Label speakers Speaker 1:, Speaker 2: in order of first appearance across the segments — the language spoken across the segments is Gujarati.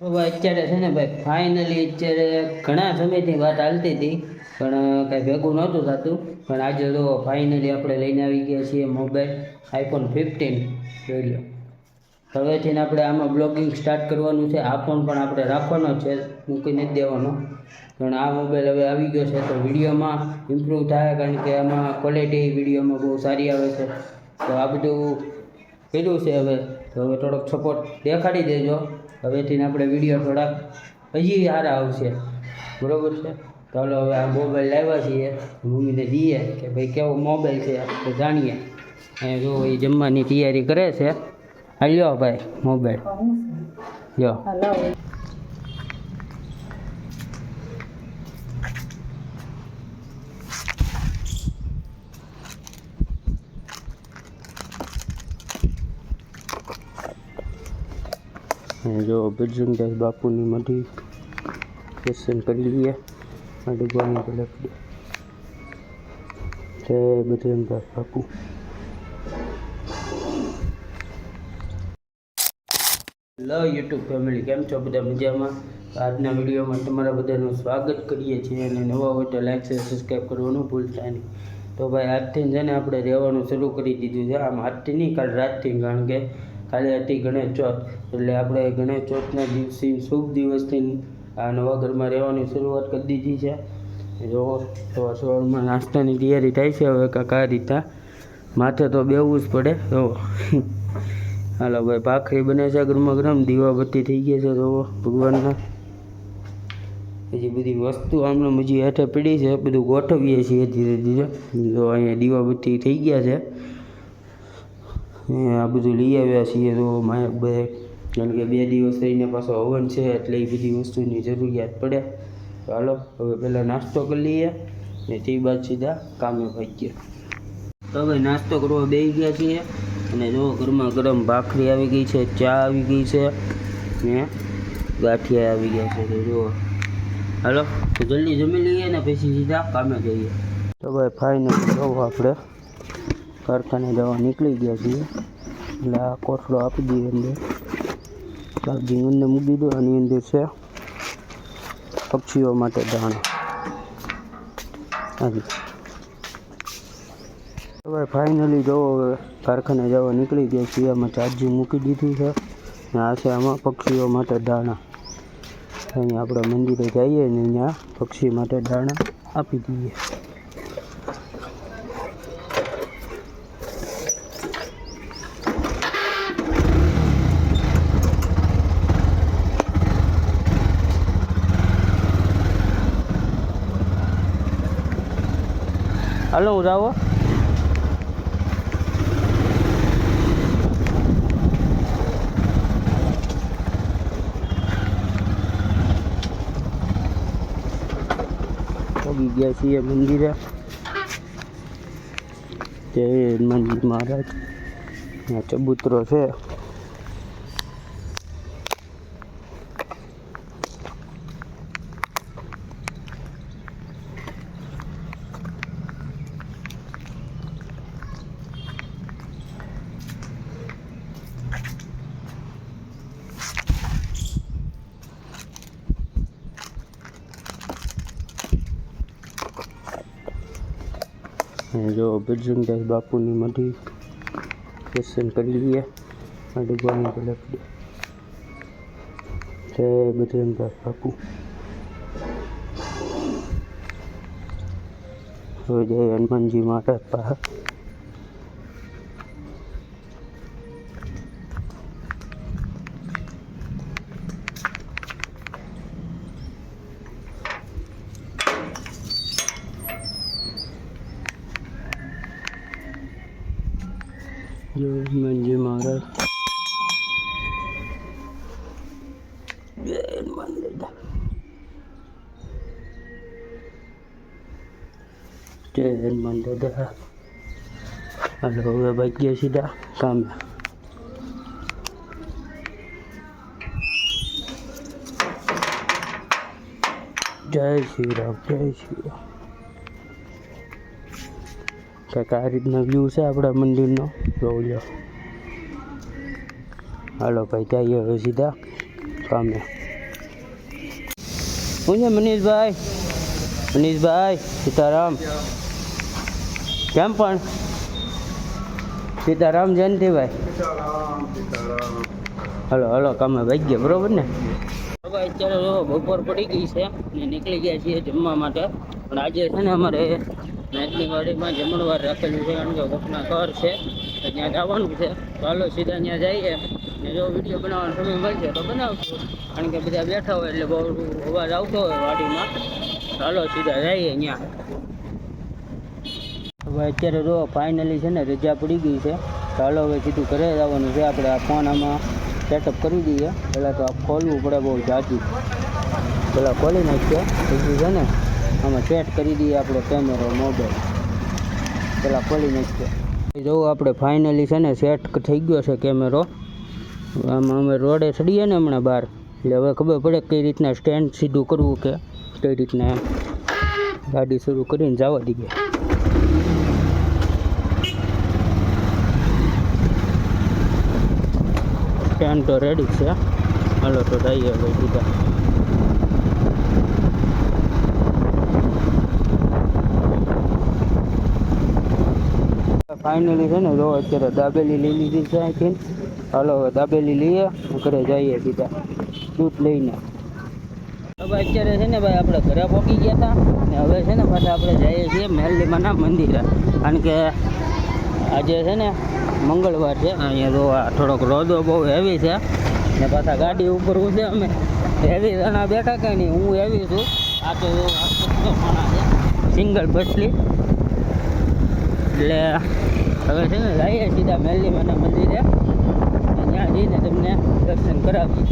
Speaker 1: હવે અત્યારે છે ને ભાઈ ફાઇનલી અત્યારે ઘણા સમયથી વાત હાલતી હતી પણ કાંઈ ભેગું નહોતું થતું. પણ આજે તો ફાઇનલી આપણે લઈને આવી ગયા છીએ મોબાઈલ iPhone 15. જોઈ લો. હવેથી આપણે આમાં બ્લોગિંગ સ્ટાર્ટ કરવાનું છે. આ ફોન પણ આપણે રાખવાનો છે, મૂકી નથી દેવાનો. પણ આ મોબાઈલ હવે આવી ગયો છે તો વિડીયોમાં ઇમ્પ્રૂવ થાય, કારણ કે આમાં ક્વોલિટી વિડીયોમાં બહુ સારી આવે છે. તો આ બધું કર્યું છે હવે. તો હવે થોડોક સપોર્ટ દેખાડી દેજો. હવેથી આપણે વિડીયો થોડાક હજી સારા આવશે, બરાબર છે. ચાલો હવે આ મોબાઈલ લાવ્યા છીએ, મમ્મીને દઈએ કે ભાઈ કેવો મોબાઈલ છે તો જાણીએ. અને જો એ જમવાની તૈયારી કરે છે. હાલ્યો ભાઈ મોબાઈલ લ્યો. જો બજરંગદાસ બાપુની મઢી દર્શન કરી લઈએ. આ ડબ્બાની લખી જય બજરંગદાસ બાપુ. હેલો યુટ્યુબ ફેમિલી, કેમ છો બધા? મજામાં? આજના વિડીયોમાં તમારા બધાનું સ્વાગત કરીએ છીએ. અને નવા હોય તો લાઈક શેર સબસ્ક્રાઈબ કરવાનું ભૂલતા નહીં. તો ભાઈ આજથી છે ને આપણે રહેવાનું શરૂ કરી દીધું છે. આમ આજથી નહીં, કાલ રાતથી, કારણ કે કાલે હતી ગણેશ ચોથ. એટલે આપણે ગણેશ ચોથના દિવસે શુભ દિવસથી આ નવા ઘરમાં રહેવાની શરૂઆત કરી દીધી છે. જો સવારમાં નાસ્તાની તૈયારી થાય છે હવે કાંક આ રીતના. માથે તો બેવું જ પડે. જો હાલો ભાઈ, ભાખરી બને છે ગરમા ગરમ, દીવાબત્તી થઈ ગયા છે. જો ભગવાનના હજી બધી વસ્તુ આમને હજી હેઠે પડી છે, બધું ગોઠવીએ છીએ ધીરે ધીરે. જો અહીંયા દીવાબત્તી થઈ ગયા છે. આ બધું લઈ આવ્યા છીએ. તો બે, કારણ કે 2 દિવસ રહીને પાછો હવન છે એટલે એ બધી વસ્તુની જરૂરિયાત પડે. તો હાલો હવે પહેલાં નાસ્તો કરી લઈએ ને તે બાદ સીધા કામે ભાગીએ. તો હવે નાસ્તો કરવા બેસી ગયા છીએ. અને જો ગરમા ગરમ ભાખરી આવી ગઈ છે, ચા આવી ગઈ છે ને ગાંઠિયા આવી ગયા છે. તો જુઓ, હાલો તો જલ્દી જમી લઈએ ને પછી સીધા કામે જઈએ. તો ભાઈ ફાઇનલી જો આપણે કારખાને જવા નીકળી ગયા છીએ. એટલે આ કોથળો આપી દઈએ અંદર, ચાર્જિંગ અંદર મૂકી દો. આની અંદર છે પક્ષીઓ માટે દાણા. હાજી હવે ફાઇનલી જો હવે કારખાને જવા નીકળી ગયા છીએ. આમાં ચાર્જિંગ મૂકી દીધું છે ને આ છે આમાં પક્ષીઓ માટે દાણા. અહીંયા આપણે મંદિરે જઈએ ને અહીંયા પક્ષી માટે દાણા આપી દઈએ. હાલો હું જાઓ. પગી ગયા છીએ મંદિરે. જય હનુમાનજી મહારાજ. ત્યાં ચબૂતરો છે. જો બજરંગદાસ બાપુની મઢી દર્શન કરી લઈએ. આ ડબ્બાની લખી જય બજરંગદાસ બાપુ. હવે જય હનુમાનજી મહારાજ પાસે. जय हनुमानजी महाराज. जय हनुमान दादा. जय हनुमान दादा. हालो હવે ભાગ્યા સીધા કામે. જય શ્રી રામ, જય શ્રી રામ. કંઈક આ રીતના વ્યૂ છે આપણા મંદિરનો. જોઈ લો. હાલો ભાઈ જઈએ હવે સીધા કામે. શું છે મનીષભાઈ? મનીષભાઈ સીતારામ. કેમ પણ સીતારામ જયંતિભાઈ? હલો હલો કામે ભાઈ ગયા બરોબર ને? હવે અત્યારે બપોર પડી ગઈ છે ને નીકળી ગયા છીએ જમવા માટે. પણ આજે છે ને અમારે નાચની વાડીમાં જમણવાર રાખેલું છે કારણ કે કોકના ઘર છે તો ત્યાં જવાનું છે. ચાલો સીધા ત્યાં જઈએ ને જો વિડીયો બનાવવાનો સમય મળશે તો બનાવશું કારણ કે બધા બેઠા હોય એટલે બહુ અવાજ આવતો હોય વાડીમાં. ચાલો સીધા જઈએ ત્યાં. હવે અત્યારે જો ફાઇનલી છે ને રજા પડી ગઈ છે. ચાલો હવે સીધું ઘરે જવાનું છે. આપણે આ ફોન આમાં સેટઅપ કરી દઈએ. પહેલાં તો આ ખોલવું પડે બહુ જાજુ. પહેલાં ખોલી નાખીએ પછી છે ને આમાં સેટ કરી દઈએ આપણો કેમેરો મોબાઈલ. પહેલાં ખોલી નાખીએ. જો આપણે ફાઇનલી છે ને સેટ થઈ ગયો છે કેમેરો. આમાં અમે રોડે ચડીએ ને હમણાં બહાર એટલે હવે ખબર પડે કઈ રીતના સ્ટેન્ડ સીધું કરવું કે કઈ રીતના ગાડી શરૂ કરીને જવા દઈએ. સ્ટેન્ડ તો રેડી છે. હાલો તો જઈએ હવે સીધા. ફાઇનલી છે ને જો અત્યારે દાબેલી લઈ લીધી છે અહીંથી. હાલો હવે દાબેલી લઈએ ઘરે જઈએ સીધા દૂધ લઈને. હવે અત્યારે છે ને ભાઈ આપણે ઘરે પહોંચી ગયા હતા ને હવે છે ને પાછા આપણે જઈએ છીએ મેરલીમાના મંદિરે કારણ કે આજે છે ને મંગળવાર છે. અહીંયા તો આ થોડોક રોદો બહુ હેવી છે ને પાછા ગાડી ઉપર છે અમે હેવી જણા બેઠા કંઈ નહીં. હું હેવી છું. આ તો છે સિંગલ બસલી એટલે હવે છે ને જઈએ સીધા મેરલીમાના મંદિરે ત્યાં જઈને તમને દર્શન કરાવીએ.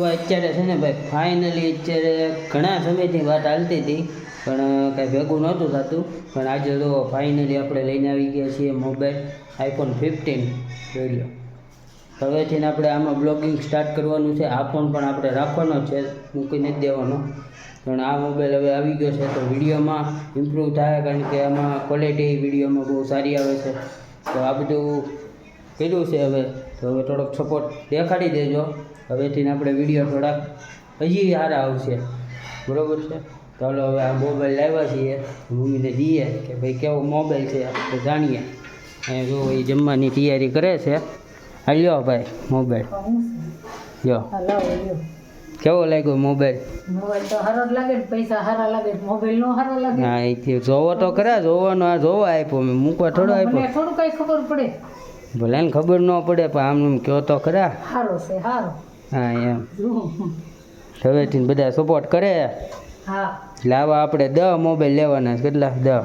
Speaker 1: ભાઈ અત્યારે છે ને ભાઈ ફાઇનલી અત્યારે ઘણા સમયથી વાત હાલતી હતી પણ કાંઈ ભેગું નહોતું થતું. પણ આજે તો ફાઇનલી આપણે લઈને આવી ગયા છીએ મોબાઈલ iPhone 15 જોઈ. હવેથી આપણે આમાં બ્લોગિંગ સ્ટાર્ટ કરવાનું છે. આ ફોન પણ આપણે રાખવાનો છે, મૂકી નથી દેવાનો. પણ આ મોબાઈલ હવે આવી ગયો છે તો વિડીયોમાં ઇમ્પ્રૂવ થાય કારણ કે આમાં ક્વોલિટી વિડીયોમાં બહુ સારી આવે છે. તો આ બધું કર્યું છે હવે તો હવે થોડોક સપોર્ટ દેખાડી દેજો. હવેથી આપણે વિડીયો થોડાક હજી સારા આવશે બરાબર છે. ચાલો હવે આ મોબાઈલ લાવ્યા છીએ મમ્મીને દઈએ કે ભાઈ કેવો મોબાઈલ છે તો જાણીએ. અહીંયા જો એ જમવાની તૈયારી કરે છે. હા લ્યો ભાઈ મોબાઈલ લ્યો. કેવો લાગ્યો મોબાઈલ?
Speaker 2: મોબાઈલ તો સારો લાગે ને પૈસા સારા લાગે મોબાઈલ નો સારો લાગે.
Speaker 1: હા એ જોવો તો ખરા. જોવાનો આ જોવા આપ્યો મેં મૂકવા થોડો આપ્યો.
Speaker 2: થોડું કઈ ખબર પડે
Speaker 1: ભલે ને ખબર ન પડે પણ આમ કહો તો ખરા.
Speaker 2: સારો છે સારો.
Speaker 1: હા એમ હવેથી બધા સપોર્ટ કરે.
Speaker 2: હા
Speaker 1: લાવા આપણે 10 મોબાઈલ લેવાના. કેટલા 10?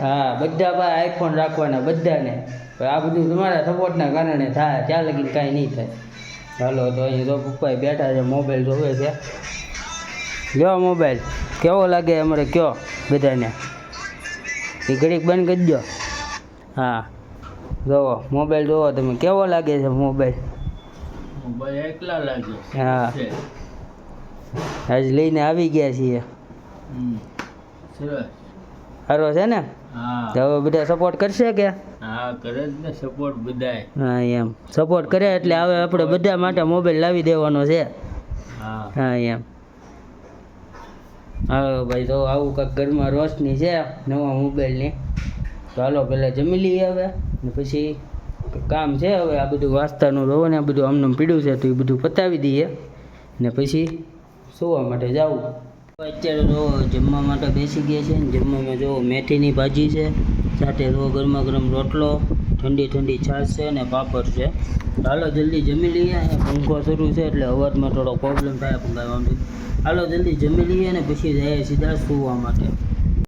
Speaker 1: હા બધા ભાઈ આઈફોન રાખવાના બધાને. આ બધું તમારા સપોર્ટના કારણે થાય. ત્યાં લગીને કાંઈ નહીં થાય. ચાલો તો અહીં તો પપ્પાએ બેઠા છે મોબાઈલ જોવે છે. લ્યો મોબાઈલ કેવો લાગે અમારે કયો બધાને? એ ઘડીક બંધ કરી દો. હા જોવો મોબાઈલ જોવો તમે કેવો લાગે છે મોબાઈલ?
Speaker 3: મોબાઈલ એકલા લાગે.
Speaker 1: હા આજ લઈને આવી ગયા છીએ.
Speaker 3: સરસ
Speaker 1: સારો છે ને?
Speaker 3: હા
Speaker 1: તો હવે બધા સપોર્ટ કરશે કે?
Speaker 3: હા કરે જ ને સપોર્ટ બધાય.
Speaker 1: હા એમ સપોર્ટ કરે એટલે હવે આપણે બધા માટે મોબાઈલ લાવી દેવાનો છે.
Speaker 3: હા
Speaker 1: હા એમ. હા ભાઈ તો આવું કાંઈક ઘરમાં રોશની છે નવા મોબાઈલની. તો હાલો પહેલાં જમી લઈએ હવે ને પછી કામ છે હવે આ બધું વાંચતાનું રહો ને આ બધું આમનું પીડ્યું છે તો એ બધું પતાવી દઈએ ને પછી સુવા માટે જાવું. અત્યારે જો જમવા માટે બેસી ગયા છે ને જમવામાં જો મેથીની ભાજી છે સાથે જો ગરમા ગરમ રોટલો ઠંડી ઠંડી છાશ છે ને પાપડ છે. હાલો જલ્દી જમી લઈએ. અહીંયા પંખો શરૂ છે એટલે અવાજમાં થોડો પ્રોબ્લેમ થાય પણ કાંઈ વાંધો નહીં. હાલો જલ્દી જમી લઈએ ને પછી જઈએ સીધા સુવા માટે.